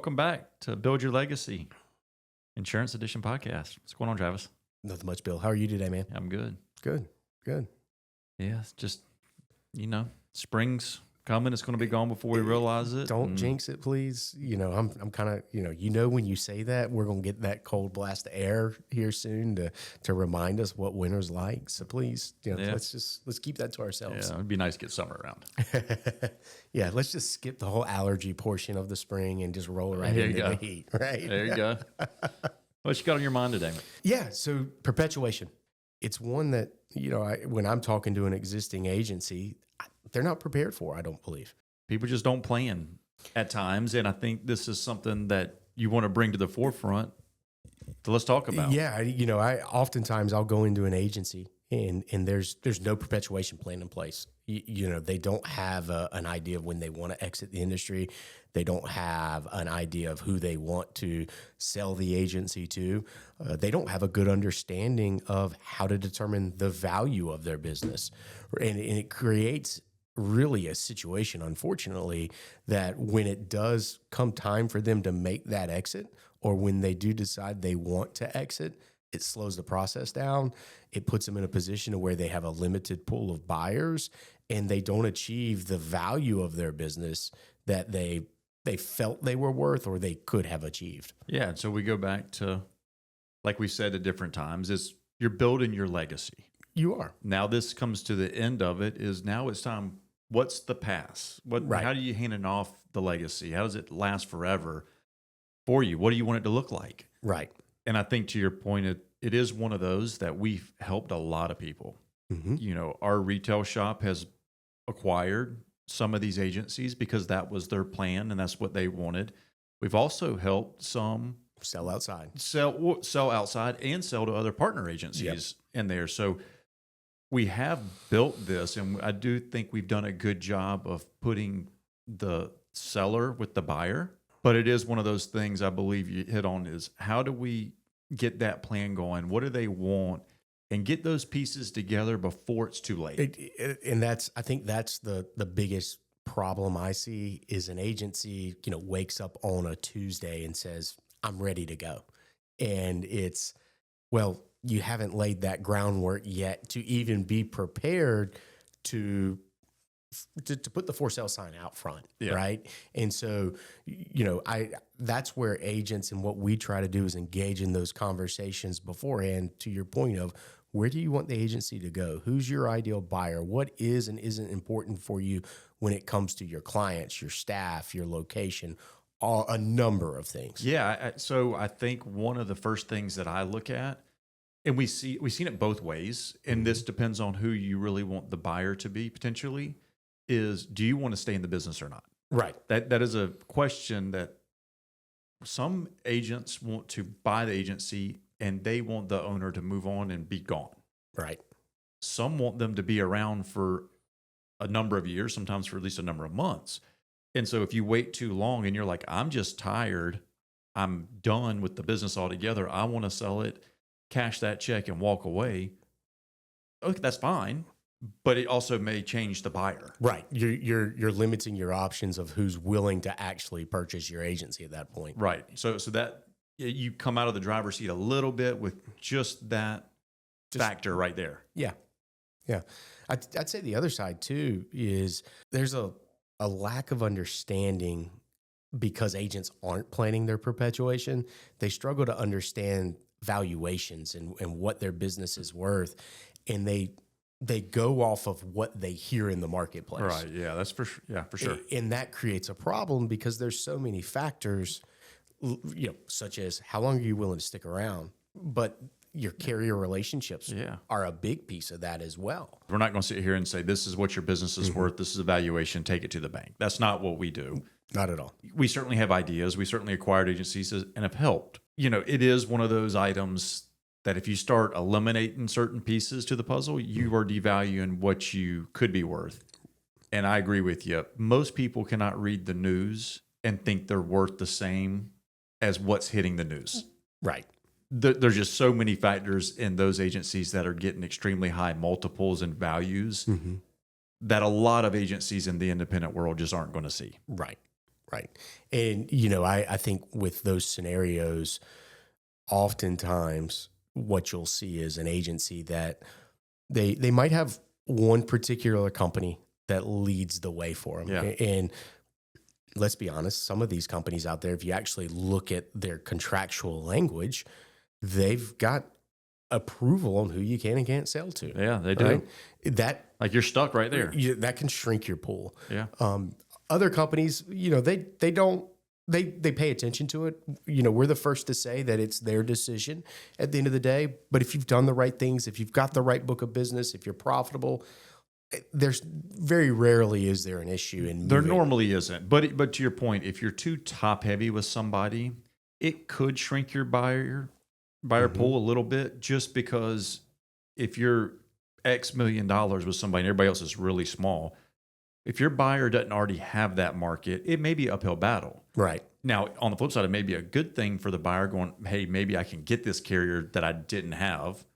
welcome back to Build Your Legacy Insurance Edition podcast. What's going on, Travis? Nothing much, Bill. How are you today, man? I'm good. Good. Yeah, it's just, spring's coming. It's going to be gone before we realize it. Don't jinx it, please. I'm kind of, when you say that, we're going to get that cold blast of air here soon to remind us what winter's like. So please, let's keep that to ourselves. Yeah, it'd be nice to get summer around. Yeah, let's just skip the whole allergy portion of the spring and just roll right into the heat, right? There you go. What you got on your mind today? Yeah, so perpetuation. It's one that, when I'm talking to an existing agency, they're not prepared for, I don't believe. People just don't plan at times, and I think this is something that you want to bring to the forefront. So let's talk about. Yeah, oftentimes I'll go into an agency and there's no perpetuation plan in place. They don't have an idea of when they want to exit the industry. They don't have an idea of who they want to sell the agency to. They don't have a good understanding of how to determine the value of their business. And it creates really a situation, unfortunately, that when it does come time for them to make that exit, or when they do decide they want to exit, it slows the process down. It puts them in a position where they have a limited pool of buyers and they don't achieve the value of their business that they felt they were worth or they could have achieved. Yeah, so we go back to, like we said at different times, is you're building your legacy. You are. Now this comes to the end of it, is now it's time. What's the pass? How do you hand it off the legacy? How does it last forever for you? What do you want it to look like? Right. And I think to your point, it is one of those that we've helped a lot of people. Mm-hmm. Our retail shop has acquired some of these agencies because that was their plan and that's what they wanted. We've also helped some sell outside, sell outside and sell to other partner agencies in there. So we have built this, and I do think we've done a good job of putting the seller with the buyer. But it is one of those things I believe you hit on, is how do we get that plan going? What do they want? And get those pieces together before it's too late. I think that's the biggest problem I see is an agency, wakes up on a Tuesday and says, I'm ready to go. And it's, well, you haven't laid that groundwork yet to even be prepared to put the for sale sign out front, right? And so, that's where agents and what we try to do is engage in those conversations beforehand, to your point of, where do you want the agency to go? Who's your ideal buyer? What is and isn't important for you when it comes to your clients, your staff, your location, a number of things? Yeah, so I think one of the first things that I look at, and we've seen it both ways, and this depends on who you really want the buyer to be potentially, is do you want to stay in the business or not? Right. That is a question that some agents want to buy the agency and they want the owner to move on and be gone. Right. Some want them to be around for a number of years, sometimes for at least a number of months. And so if you wait too long and you're like, I'm just tired, I'm done with the business altogether, I want to sell it, cash that check and walk away, okay, that's fine. But it also may change the buyer. Right. You're limiting your options of who's willing to actually purchase your agency at that point. Right. So that you come out of the driver's seat a little bit with just that factor right there. Yeah. Yeah. I'd say the other side too is there's a lack of understanding because agents aren't planning their perpetuation. They struggle to understand valuations and what their business is worth. And they go off of what they hear in the marketplace. Right. Yeah, that's for sure. Yeah, for sure. And that creates a problem because there's so many factors, such as how long are you willing to stick around? But your carrier relationships are a big piece of that as well. We're not going to sit here and say, this is what your business is worth. This is a valuation. Take it to the bank. That's not what we do. Not at all. We certainly have ideas. We certainly acquired agencies and have helped. It is one of those items that if you start eliminating certain pieces to the puzzle, you are devaluing what you could be worth. And I agree with you. Most people cannot read the news and think they're worth the same as what's hitting the news. Right. There's just so many factors in those agencies that are getting extremely high multiples and values that a lot of agencies in the independent world just aren't going to see. Right. Right. And, you know, I think with those scenarios, oftentimes what you'll see is an agency that they might have one particular company that leads the way for them. Yeah. And let's be honest, some of these companies out there, if you actually look at their contractual language, they've got approval on who you can and can't sell to. Yeah, they do. Right? That Like you're stuck right there. that can shrink your pool. Yeah. Other companies, you know, they don't they pay attention to it. You know, we're the first to say that it's their decision at the end of the day. But if you've done the right things, if you've got the right book of business, if you're profitable, there's very rarely is there an issue in There moving. normally isn't. But to your point, if you're too top heavy with somebody, it could shrink your buyer pool a little bit, just because if you're X $1 million with somebody and everybody else is really small, if your buyer doesn't already have that market, it may be an uphill battle. Right. Now, on the flip side, it may be a good thing for the buyer going, hey, maybe I can get this carrier that I didn't have.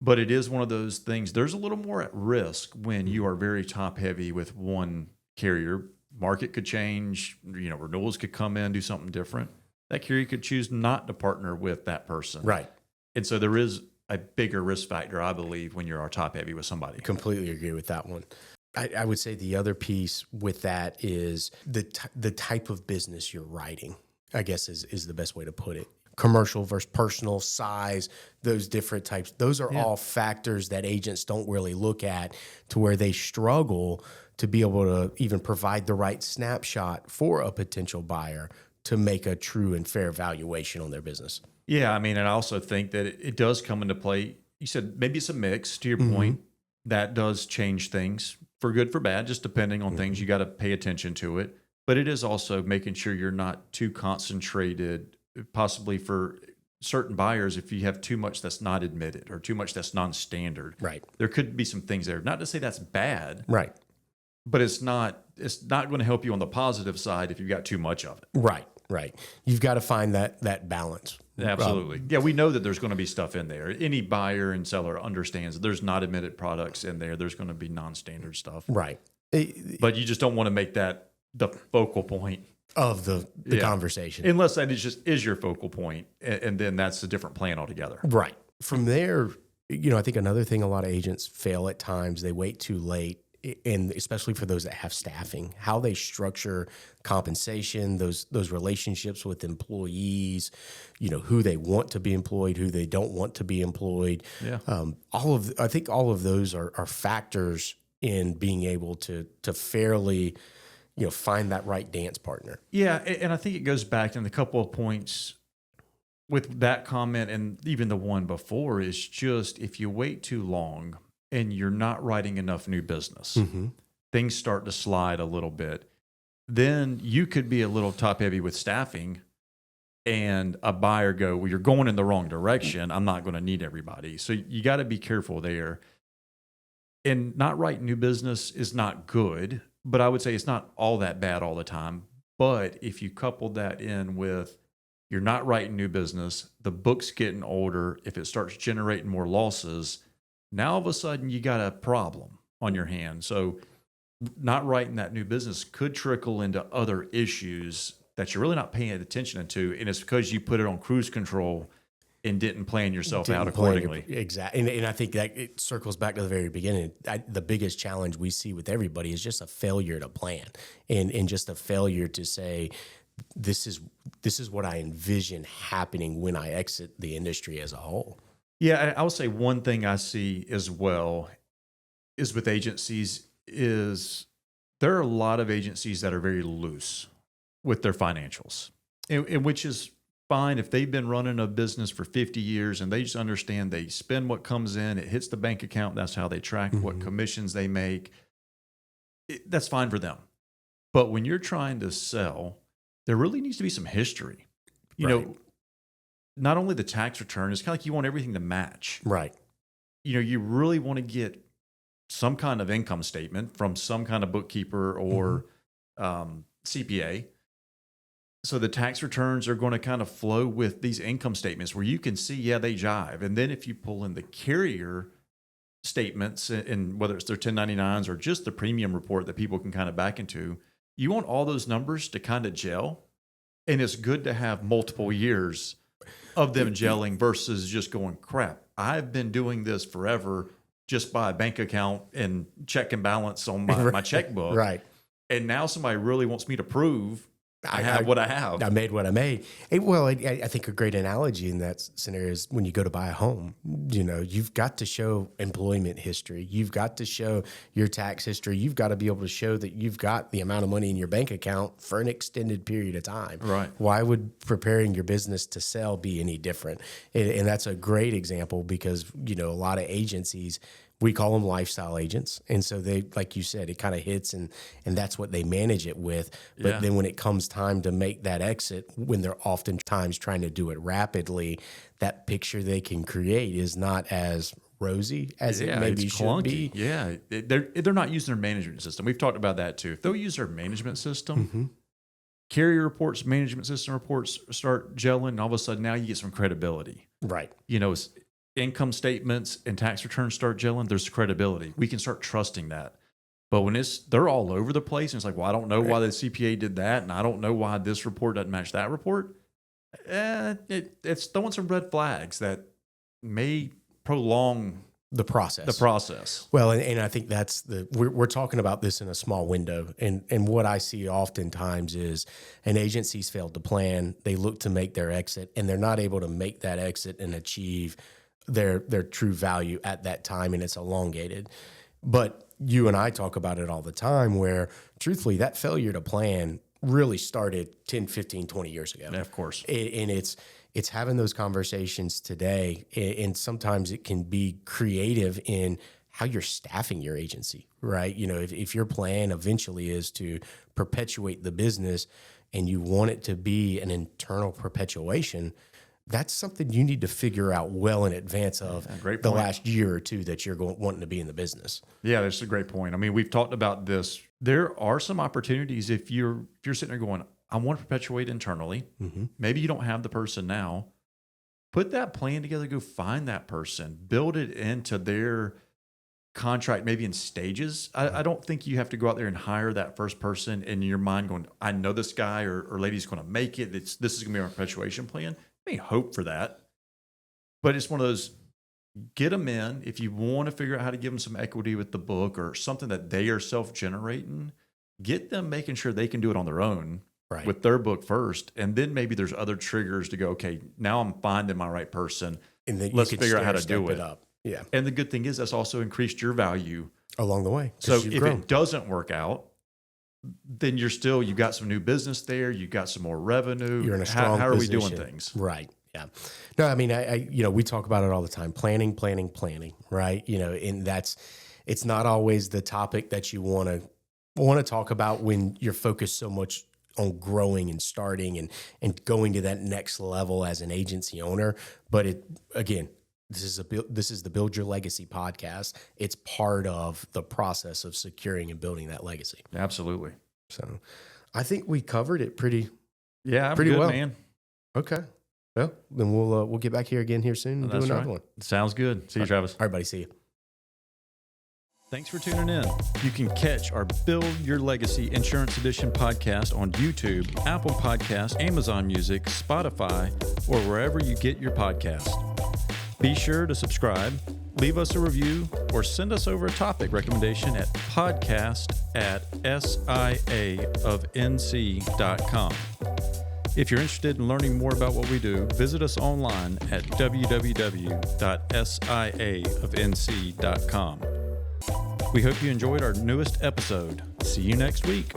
But it is one of those things. There's a little more at risk when you are very top heavy with one carrier. Market could change, you know, renewals could come in, do something different. That carrier could choose not to partner with that person. Right. And so there is a bigger risk factor, I believe, when you're top heavy with somebody. Completely agree with that one. I would say the other piece with that is the type of business you're writing, I guess is the best way to put it. Commercial versus personal, size, those different types. Those are all factors that agents don't really look at, to where they struggle to be able to even provide the right snapshot for a potential buyer to make a true and fair valuation on their business. Yeah, I mean, and I also think that it does come into play. You said maybe it's a mix, to your point. That does change things for good, for bad, just depending on things. You got to pay attention to it. But it is also making sure you're not too concentrated, possibly for certain buyers, if you have too much that's not admitted or too much that's non-standard. Right. There could be some things there. Not to say that's bad, Right. but it's not going to help you on the positive side if you've got too much of it. Right. Right. You've got to find that balance. Absolutely. Yeah, we know that there's going to be stuff in there. Any buyer and seller understands that there's not admitted products in there. There's going to be non-standard stuff. Right. But you just don't want to make that the focal point Of the conversation. unless that is your focal point, and then that's a different plan altogether. Right. From there, you know, I think another thing a lot of agents fail at times, they wait too late, and especially for those that have staffing, how they structure compensation, those relationships with employees, you know, who they want to be employed, who they don't want to be employed. Yeah. I think all of those are factors in being able to fairly, you know, find that right dance partner. Yeah, and I think it goes back to a couple of points with that comment, and even the one before, is just if you wait too long and you're not writing enough new business, things start to slide a little bit. Then you could be a little top heavy with staffing, and a buyer go, well, you're going in the wrong direction. I'm not going to need everybody. So you got to be careful there. And not writing new business is not good, but I would say it's not all that bad all the time. But if you couple that in with you're not writing new business, the book's getting older, if it starts generating more losses, now all of a sudden you got a problem on your hands. So not writing that new business could trickle into other issues that you're really not paying attention to. And it's because you put it on cruise control and didn't plan yourself out accordingly. Exactly. And I think that it circles back to the very beginning. The biggest challenge we see with everybody is just a failure to plan, and just a failure to say, this is what I envision happening when I exit the industry as a whole. Yeah, I would say one thing I see as well is with agencies is there are a lot of agencies that are very loose with their financials, and which is fine if they've been running a business for 50 years and they just understand they spend what comes in, it hits the bank account, that's how they track what commissions they make. That's fine for them. But when you're trying to sell, there really needs to be some history. You know, not only the tax return, it's kind of like you want everything to match. Right. You know, you really want to get some kind of income statement from some kind of bookkeeper or CPA. So the tax returns are going to kind of flow with these income statements where you can see, yeah, they jive. And then if you pull in the carrier statements, and whether it's their 1099s or just the premium report that people can kind of back into, you want all those numbers to kind of gel. And it's good to have multiple years of them gelling versus just going, crap, I've been doing this forever just by a bank account and check and balance on my checkbook. Right. And now somebody really wants me to prove I have what I have. I made what I made. I think a great analogy in that scenario is when you go to buy a home, you've got to show employment history. You've got to show your tax history. You've got to be able to show that you've got the amount of money in your bank account for an extended period of time. Right. Why would preparing your business to sell be any different? And that's a great example because, a lot of agencies, we call them lifestyle agents. And so they, like you said, it kind of hits and that's what they manage it with. But then when it comes time to make that exit, when they're oftentimes trying to do it rapidly, that picture they can create is not as rosy as it maybe should be. Yeah. They're not using their management system. We've talked about that too. If they'll use their management system, carrier reports, management system reports start gelling, and all of a sudden now you get some credibility. Right. Income statements and tax returns start gelling, there's credibility. We can start trusting that. But when they're all over the place, and it's like, well, I don't know why the CPA did that, and I don't know why this report doesn't match that report. It's throwing some red flags that may prolong the process. Well, and I think that's we're talking about this in a small window. And what I see oftentimes is an agency's failed to plan. They look to make their exit, and they're not able to make that exit and achieve their true value at that time, and it's elongated. But you and I talk about it all the time where, truthfully, that failure to plan really started 10, 15, 20 years ago. Yeah, of course. And it's having those conversations today, and sometimes it can be creative in how you're staffing your agency, right? If your plan eventually is to perpetuate the business and you want it to be an internal perpetuation, that's something you need to figure out well in advance of the last year or two that you're wanting to be in the business. Yeah, that's a great point. I mean, we've talked about this. There are some opportunities if you're sitting there going, I want to perpetuate internally. Maybe you don't have the person now. Put that plan together, go find that person, build it into their contract, maybe in stages. I don't think you have to go out there and hire that first person in your mind going, I know this guy or lady's going to make it. This is going to be our perpetuation plan. I mean, hope for that. But it's one of those, get them in. If you want to figure out how to give them some equity with the book or something that they are self-generating, get them making sure they can do it on their own with their book first. And then maybe there's other triggers to go, okay, now I'm finding my right person. And then let's figure out how to do it. Up. Yeah. And the good thing is that's also increased your value along the way. So if it doesn't work out, then you've got some new business there. You've got some more revenue. You're in a strong how are position. we doing things? Right. Yeah. No, I mean, we talk about it all the time. Planning, right? And it's not always the topic that you want to talk about when you're focused so much on growing and starting and going to that next level as an agency owner. But this is the Build Your Legacy podcast. It's part of the process of securing and building that legacy. Absolutely. So I think we covered it pretty good, well, man. Okay. Well, then we'll get back here again here soon and do another one. Sounds good. See you, Travis. All right, buddy. See you. Thanks for tuning in. You can catch our Build Your Legacy Insurance Edition podcast on YouTube, Apple Podcasts, Amazon Music, Spotify, or wherever you get your podcasts. Be sure to subscribe, leave us a review, or send us over a topic recommendation at podcast@siaofnc.com. If you're interested in learning more about what we do, visit us online at www.siaofnc.com. We hope you enjoyed our newest episode. See you next week.